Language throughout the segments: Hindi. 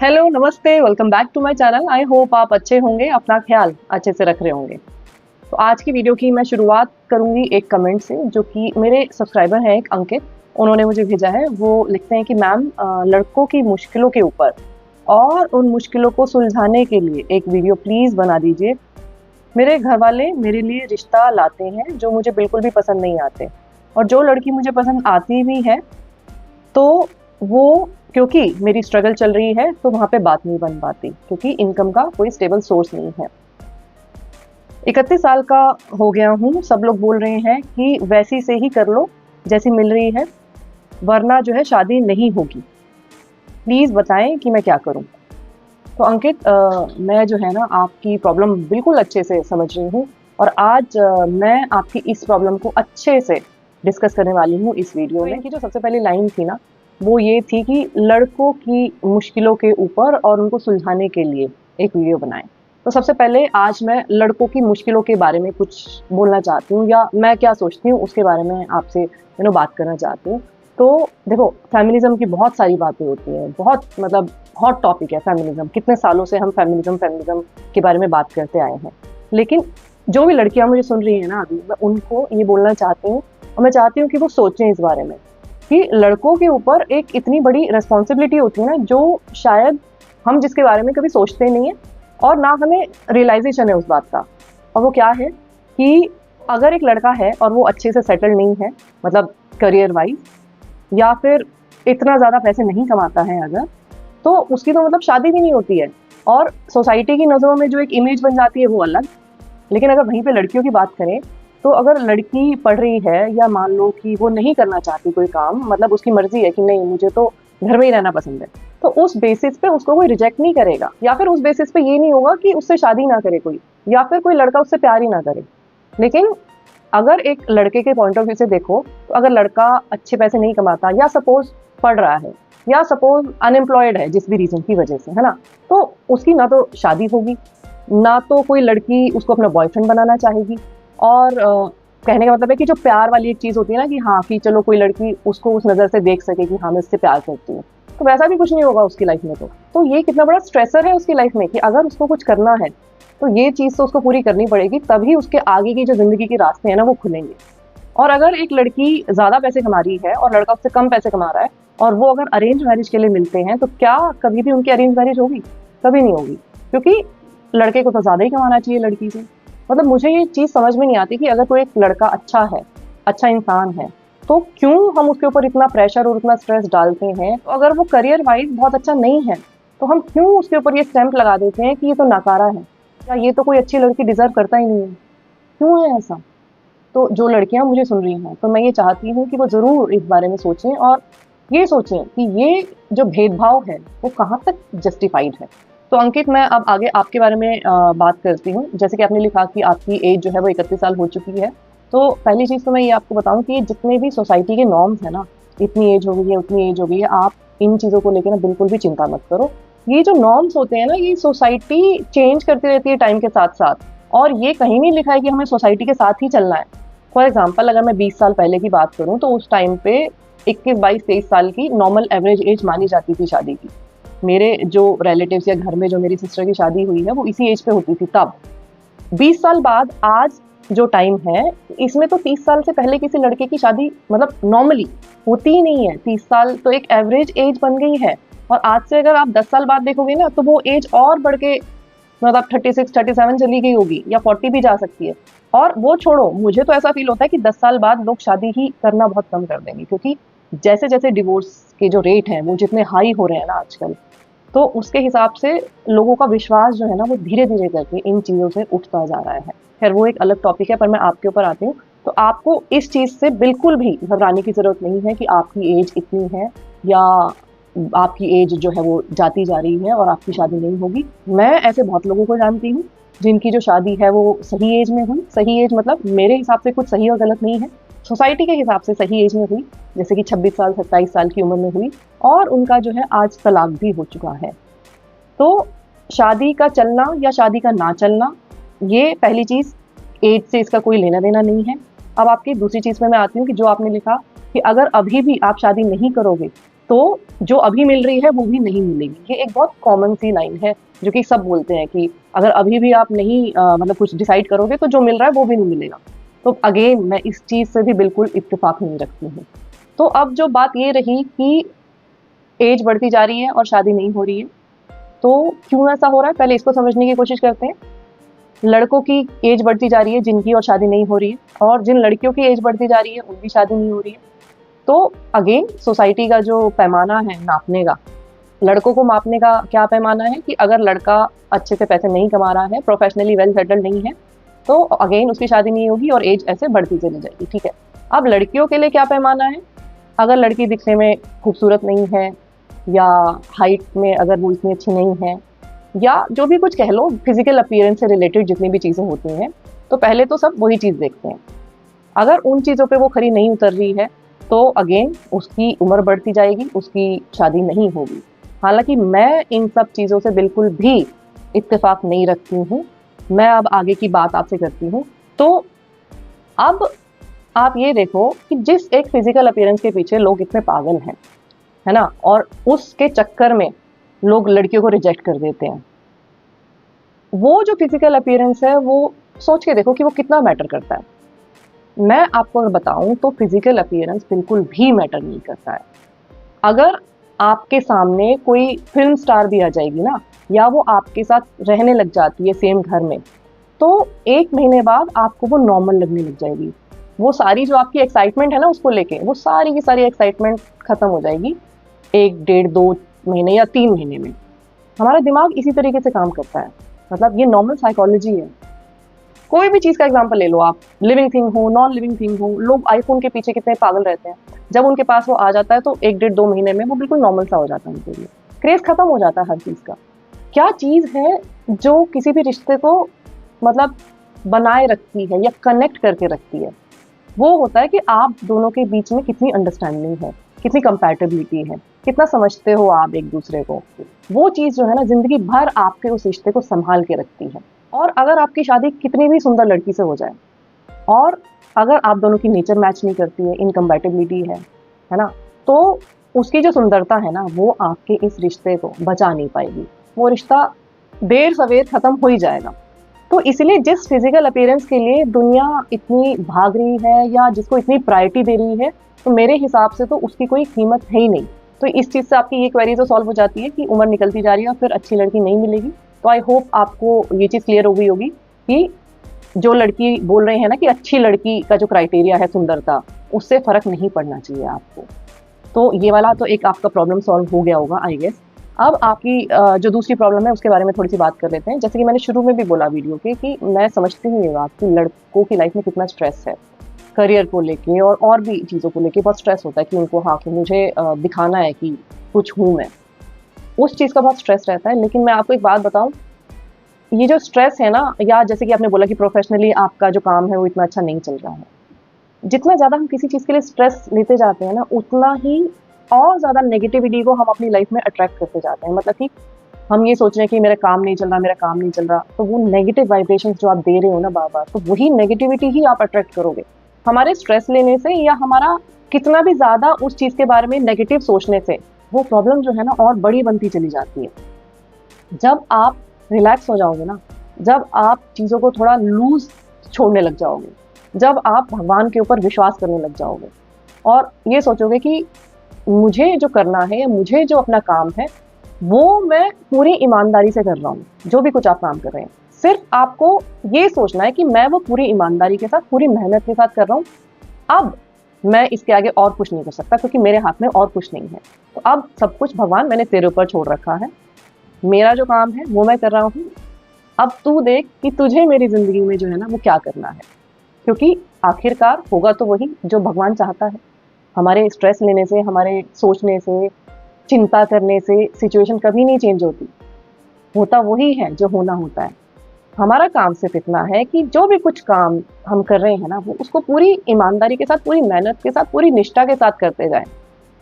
हेलो, नमस्ते, welcome back to my channel. I hope आप अच्छे होंगे, अपना ख्याल अच्छे से रख रहे होंगे। तो आज की वीडियो की मैं शुरुआत करूँगी एक कमेंट से, जो कि मेरे सब्सक्राइबर हैं एक अंकित, उन्होंने मुझे भेजा है। वो लिखते हैं कि मैम लड़कों की मुश्किलों के ऊपर और उन मुश्किलों को सुलझाने के लिए एक वीडियो प्लीज़ बना दीजिए। मेरे घर वाले मेरे लिए रिश्ता लाते हैं जो मुझे बिल्कुल भी पसंद नहीं आते, और जो लड़की मुझे पसंद आती भी है तो वो, क्योंकि मेरी स्ट्रगल चल रही है तो वहाँ पे बात नहीं बन पाती, क्योंकि इनकम का कोई स्टेबल सोर्स नहीं है। 31 साल का हो गया हूँ, सब लोग बोल रहे हैं कि वैसी से ही कर लो जैसी मिल रही है, वरना जो है शादी नहीं होगी। प्लीज़ बताएं कि मैं क्या करूँ। तो अंकित, मैं जो है ना आपकी प्रॉब्लम बिल्कुल अच्छे से समझ रही हूँ, और आज मैं आपकी इस प्रॉब्लम को अच्छे से डिस्कस करने वाली हूँ इस वीडियो में। इनकी जो सबसे पहली लाइन थी ना, वो ये थी कि लड़कों की मुश्किलों के ऊपर और उनको सुलझाने के लिए एक वीडियो बनाएं। तो सबसे पहले आज मैं लड़कों की मुश्किलों के बारे में कुछ बोलना चाहती हूँ, या मैं क्या सोचती हूँ उसके बारे में आपसे बात करना चाहती हूँ। तो देखो, फेमिनिज्म की बहुत सारी बातें होती हैं, बहुत मतलब हॉट टॉपिक है फेमिनिज्म। कितने सालों से हम फेमिनिज्म के बारे में बात करते आए हैं। लेकिन जो भी लड़कियां मुझे सुन रही हैं ना अभी, मैं उनको ये बोलना चाहती हूँ, और मैं चाहती हूँ कि वो सोचें इस बारे में कि लड़कों के ऊपर एक इतनी बड़ी रिस्पॉन्सिबिलिटी होती है ना, जो शायद हम जिसके बारे में कभी सोचते नहीं है, और ना हमें रियलाइजेशन है उस बात का। और वो क्या है कि अगर एक लड़का है और वो अच्छे से सेटल नहीं है, मतलब करियर वाइज, या फिर इतना ज़्यादा पैसे नहीं कमाता है अगर, तो उसकी तो मतलब शादी भी नहीं होती है, और सोसाइटी की नज़रों में जो एक इमेज बन जाती है वो अलग। लेकिन अगर वहीं पे लड़कियों की बात करें, तो अगर लड़की पढ़ रही है, या मान लो कि वो नहीं करना चाहती कोई काम, मतलब उसकी मर्जी है कि नहीं मुझे तो घर में ही रहना पसंद है, तो उस बेसिस पे उसको कोई रिजेक्ट नहीं करेगा, या फिर उस बेसिस पे ये नहीं होगा कि उससे शादी ना करे कोई, या फिर कोई लड़का उससे प्यार ही ना करे। लेकिन अगर एक लड़के के पॉइंट ऑफ व्यू से देखो, तो अगर लड़का अच्छे पैसे नहीं कमाता, या सपोज पढ़ रहा है, या सपोज अनएम्प्लॉयड है जिस भी रीजन की वजह से, है ना, तो उसकी ना तो शादी होगी, ना तो कोई लड़की उसको अपना बॉयफ्रेंड बनाना चाहेगी। और कहने का मतलब है कि जो प्यार वाली एक चीज़ होती है ना, कि हाँ कि चलो कोई लड़की उसको उस नज़र से देख सके कि हाँ मैं इससे प्यार करती हूँ, तो वैसा भी कुछ नहीं होगा उसकी लाइफ में। तो ये कितना बड़ा स्ट्रेसर है उसकी लाइफ में, कि अगर उसको कुछ करना है तो ये चीज़ तो उसको पूरी करनी पड़ेगी, तभी उसके आगे की जो ज़िंदगी के रास्ते हैं ना वो खुलेंगे। और अगर एक लड़की ज़्यादा पैसे कमा रही है और लड़का उससे कम पैसे कमा रहा है, और वो अगर अरेंज मैरिज के लिए मिलते हैं, तो क्या कभी भी उनकी अरेंज मैरिज होगी? कभी नहीं होगी, क्योंकि लड़के को तो ज़्यादा ही कमाना चाहिए लड़की से। मतलब मुझे ये चीज़ समझ में नहीं आती कि अगर कोई एक लड़का अच्छा है, अच्छा इंसान है, तो क्यों हम उसके ऊपर इतना प्रेशर और इतना स्ट्रेस डालते हैं। तो अगर वो करियर वाइज बहुत अच्छा नहीं है, तो हम क्यों उसके ऊपर ये स्टैंप लगा देते हैं कि ये तो नकारा है, या ये तो कोई अच्छी लड़की डिजर्व करता ही नहीं है। क्यों है ऐसा? तो जो लड़कियां मुझे सुन रही हैं, तो मैं ये चाहती हूँ कि वो ज़रूर इस बारे में सोचें, और ये सोचें कि ये जो भेदभाव है वो कहाँ तक जस्टिफाइड है। तो अंकित, मैं अब आगे आपके बारे में बात करती हूँ। जैसे कि आपने लिखा कि आपकी एज जो है वो 31 साल हो चुकी है। तो पहली चीज़ तो मैं ये आपको बताऊँ कि जितने भी सोसाइटी के नॉर्म्स हैं ना, इतनी एज हो गई है, उतनी एज हो गई है, आप इन चीज़ों को लेकर ना बिल्कुल भी चिंता मत करो। ये जो नॉर्म्स होते हैं ना, ये सोसाइटी चेंज करती रहती है टाइम के साथ साथ, और ये कहीं नहीं लिखा है कि हमें सोसाइटी के साथ ही चलना है। फॉर एग्जाम्पल, अगर मैं 20 साल पहले की बात करूँ, तो उस टाइम पे 21, 22, 23 साल की नॉर्मल एवरेज एज मानी जाती थी शादी की। मेरे जो रिलेटिव्स या घर में जो मेरी सिस्टर की शादी हुई है, वो इसी एज पे होती थी तब। 20 साल बाद आज जो टाइम है, इसमें तो 30 साल से पहले किसी लड़के की शादी मतलब नॉर्मली होती ही नहीं है। 30 साल तो एक एवरेज एज बन गई है, और आज से अगर आप 10 साल बाद देखोगे ना, तो वो एज और बढ़ के मतलब 36, 37 चली गई होगी, या 40 भी जा सकती है। और वो छोड़ो, मुझे तो ऐसा फील होता है कि 10 साल बाद लोग शादी ही करना बहुत कम कर देंगे, क्योंकि जैसे जैसे डिवोर्स के जो रेट हैं वो जितने हाई हो रहे हैं ना आजकल, तो उसके हिसाब से लोगों का विश्वास जो है ना वो धीरे धीरे करके इन चीज़ों से उठता जा रहा है। खैर, वो एक अलग टॉपिक है, पर मैं आपके ऊपर आती हूँ। तो आपको इस चीज़ से बिल्कुल भी घबराने की ज़रूरत नहीं है कि आपकी एज इतनी है, या आपकी एज जो है वो जाती जा रही है और आपकी शादी नहीं होगी। मैं ऐसे बहुत लोगों को जानती हूँ जिनकी जो शादी है वो सही एज में हुई। सही एज मतलब मेरे हिसाब से कुछ सही और गलत नहीं है, सोसाइटी के हिसाब से सही एज में हुई, जैसे कि 26 साल 27 साल की उम्र में हुई, और उनका जो है आज तलाक भी हो चुका है। तो शादी का चलना या शादी का ना चलना, ये पहली चीज़, एज से इसका कोई लेना देना नहीं है। अब आपकी दूसरी चीज़ में मैं आती हूँ कि जो आपने लिखा कि अगर अभी भी आप शादी नहीं करोगे, तो जो अभी मिल रही है वो भी नहीं मिलेगी। ये एक बहुत कॉमन सी लाइन है जो कि सब बोलते हैं कि अगर अभी भी आप नहीं मतलब कुछ डिसाइड करोगे तो जो मिल रहा है वो भी नहीं मिलेगा। तो अगेन मैं इस चीज़ से भी बिल्कुल इत्तेफाक नहीं रखती हूँ। तो अब जो बात ये रही कि एज बढ़ती जा रही है और शादी नहीं हो रही है, तो क्यों ऐसा हो रहा है पहले इसको समझने की कोशिश करते हैं। लड़कों की एज बढ़ती जा रही है जिनकी और शादी नहीं हो रही है, और जिन लड़कियों की एज बढ़ती जा रही है उनकी शादी नहीं हो रही है। तो अगेन सोसाइटी का जो पैमाना है नापने का, लड़कों को मापने का क्या पैमाना है कि अगर लड़का अच्छे से पैसे नहीं कमा रहा है, प्रोफेशनली वेल सेटल्ड नहीं है, तो अगेन उसकी शादी नहीं होगी और एज ऐसे बढ़ती चली जाएगी। ठीक है, अब लड़कियों के लिए क्या पैमाना है? अगर लड़की दिखने में खूबसूरत नहीं है, या हाइट में अगर वो इतनी अच्छी नहीं है, या जो भी कुछ कह लो फिजिकल अपीयरेंस से रिलेटेड जितनी भी चीज़ें होती हैं, तो पहले तो सब वही चीज़ देखते हैं। अगर उन चीज़ों पे वो खरी नहीं उतर रही है तो अगेन उसकी उम्र बढ़ती जाएगी, उसकी शादी नहीं होगी। हालांकि मैं इन सब चीज़ों से बिल्कुल भी इत्तेफाक नहीं रखती हूँ। मैं अब आगे की बात आपसे करती हूँ। तो अब आप ये देखो कि जिस एक फिजिकल अपीयरेंस के पीछे लोग इतने पागल हैं, है ना, और उसके चक्कर में लोग लड़कियों को रिजेक्ट कर देते हैं। वो जो फिजिकल अपीयरेंस है वो सोच के देखो कि वो कितना मैटर करता है। मैं आपको अगर बताऊं तो फिजिकल अपीयरेंस बिल्कुल भी मैटर नहीं करता है। अगर आपके सामने कोई फिल्म स्टार भी आ जाएगी ना, या वो आपके साथ रहने लग जाती है सेम घर में, तो 1 महीने बाद आपको वो नॉर्मल लगने लग जाएगी। वो सारी जो आपकी एक्साइटमेंट है ना उसको लेके, वो सारी की सारी एक्साइटमेंट खत्म हो जाएगी 1, 1.5, 2 महीने या 3 महीने में। हमारा दिमाग इसी तरीके से काम करता है, मतलब ये नॉर्मल साइकोलॉजी है। कोई भी चीज़ का एग्जांपल ले लो आप, लिविंग थिंग हो, नॉन लिविंग थिंग हो, लोग आईफोन के पीछे कितने पागल रहते हैं। जब उनके पास वो आ जाता है तो 1, 1.5, 2 महीने में वो बिल्कुल नॉर्मल सा हो जाता है उनके लिए। क्रेज खत्म हो जाता है हर चीज़ का। क्या चीज़ है जो किसी भी रिश्ते को मतलब बनाए रखती है या कनेक्ट करके रखती है? वो होता है कि आप दोनों के बीच में कितनी अंडरस्टैंडिंग है, कितनी कंपैटिबिलिटी है, कितना समझते हो आप एक दूसरे को। वो चीज़ जो है ना जिंदगी भर आपके उस रिश्ते को संभाल के रखती है। और अगर आपकी शादी कितनी भी सुंदर लड़की से हो जाए, और अगर आप दोनों की नेचर मैच नहीं करती है, इनकम्पैटिबिलिटी है ना, तो उसकी जो सुंदरता है ना वो आपके इस रिश्ते को बचा नहीं पाएगी। वो रिश्ता देर सवेर खत्म हो ही जाएगा। तो इसलिए जिस फिजिकल अपीयरेंस के लिए दुनिया इतनी भाग रही है या जिसको इतनी प्रायोरिटी दे रही है, तो मेरे हिसाब से तो उसकी कोई कीमत है ही नहीं। तो इस चीज़ से आपकी ये क्वेरी तो सॉल्व हो जाती है कि उम्र निकलती जा रही है और फिर अच्छी लड़की नहीं मिलेगी। तो आई होप आपको ये चीज़ क्लियर हो गई होगी कि जो लड़की बोल रहे हैं ना कि अच्छी लड़की का जो क्राइटेरिया है सुंदरता, उससे फ़र्क नहीं पड़ना चाहिए आपको। तो ये वाला तो एक आपका प्रॉब्लम सॉल्व हो गया होगा आई गेस। अब आपकी जो दूसरी प्रॉब्लम है उसके बारे में थोड़ी सी बात कर लेते हैं। जैसे कि मैंने शुरू में भी बोला वीडियो के कि मैं समझती हूँ ये बात कि लड़कों की लाइफ में कितना स्ट्रेस है, करियर को लेके और भी चीज़ों को लेके बहुत स्ट्रेस होता है कि उनको हाँ कि मुझे दिखाना है कि कुछ हूँ मैं, उस चीज़ का बहुत स्ट्रेस रहता है। लेकिन मैं आपको एक बात बताऊँ, ये जो स्ट्रेस है ना, या जैसे कि आपने बोला कि प्रोफेशनली आपका जो काम है वो इतना अच्छा नहीं चल रहा है, जितना ज़्यादा हम किसी चीज़ के लिए स्ट्रेस लेते जाते हैं ना, उतना ही और ज़्यादा नेगेटिविटी को हम अपनी लाइफ में अट्रैक्ट करते जाते हैं। मतलब कि हम ये सोच रहे हैं कि मेरा काम नहीं चल रहा, मेरा काम नहीं चल रहा, तो वो नेगेटिव वाइब्रेशंस जो आप दे रहे हो ना बार-बार, तो वही नेगेटिविटी ही आप अट्रैक्ट करोगे। हमारे स्ट्रेस लेने से या हमारा कितना भी ज़्यादा उस चीज़ के बारे में नेगेटिव सोचने से वो प्रॉब्लम जो है ना और बड़ी बनती चली जाती है। जब आप रिलैक्स हो जाओगे ना, जब आप चीज़ों को थोड़ा लूज़ छोड़ने लग जाओगे, जब आप भगवान के ऊपर विश्वास करने लग जाओगे और ये सोचोगे कि मुझे जो करना है या मुझे जो अपना काम है वो मैं पूरी ईमानदारी से कर रहा हूँ, जो भी कुछ आप काम कर रहे हैं, सिर्फ आपको ये सोचना है कि मैं वो पूरी ईमानदारी के साथ, पूरी मेहनत के साथ कर रहा हूँ। अब मैं इसके आगे और कुछ नहीं कर सकता क्योंकि मेरे हाथ में और कुछ नहीं है। तो अब सब कुछ भगवान मैंने तेरे ऊपर छोड़ रखा है, मेरा जो काम है वो मैं कर रहा हूँ। अब तू देख कि तुझे मेरी ज़िंदगी में जो है ना वो क्या करना है, क्योंकि आखिरकार होगा तो वही जो भगवान चाहता है। हमारे स्ट्रेस लेने से, हमारे सोचने से, चिंता करने से सिचुएशन कभी नहीं चेंज होती, होता वही है जो होना होता है। हमारा काम सिर्फ इतना है कि जो भी कुछ काम हम कर रहे हैं ना वो उसको पूरी ईमानदारी के साथ, पूरी मेहनत के साथ, पूरी निष्ठा के साथ करते जाएं।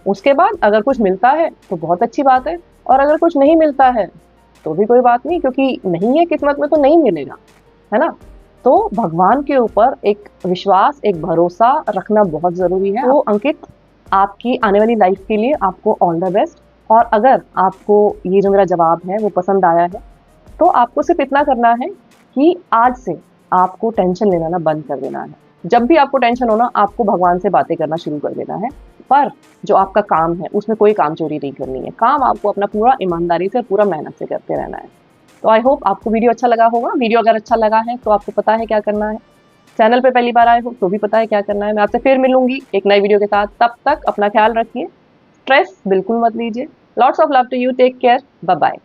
उसके बाद अगर कुछ मिलता है तो बहुत अच्छी बात है, और अगर कुछ नहीं मिलता है तो भी कोई बात नहीं, क्योंकि नहीं है किस्मत में तो नहीं मिलेगा, है ना। तो भगवान के ऊपर एक विश्वास, एक भरोसा रखना बहुत ज़रूरी है। तो अंकित, आपकी आने वाली लाइफ के लिए आपको ऑल द बेस्ट। और अगर आपको ये जो मेरा जवाब है वो पसंद आया है, तो आपको सिर्फ इतना करना है कि आज से आपको टेंशन लेना ना बंद कर देना है। जब भी आपको टेंशन हो ना, आपको भगवान से बातें करना शुरू कर देना है। पर जो आपका काम है उसमें कोई काम चोरी नहीं करनी है। काम आपको अपना पूरा ईमानदारी से और पूरा मेहनत से करते रहना है। तो आई होप आपको वीडियो अच्छा लगा होगा। वीडियो अगर अच्छा लगा है तो आपको पता है क्या करना है। चैनल पे पहली बार आए हो तो भी पता है क्या करना है। मैं आपसे फिर मिलूंगी एक नई वीडियो के साथ। तब तक अपना ख्याल रखिए, स्ट्रेस बिल्कुल मत लीजिए। Lots of love to you, take care, bye bye.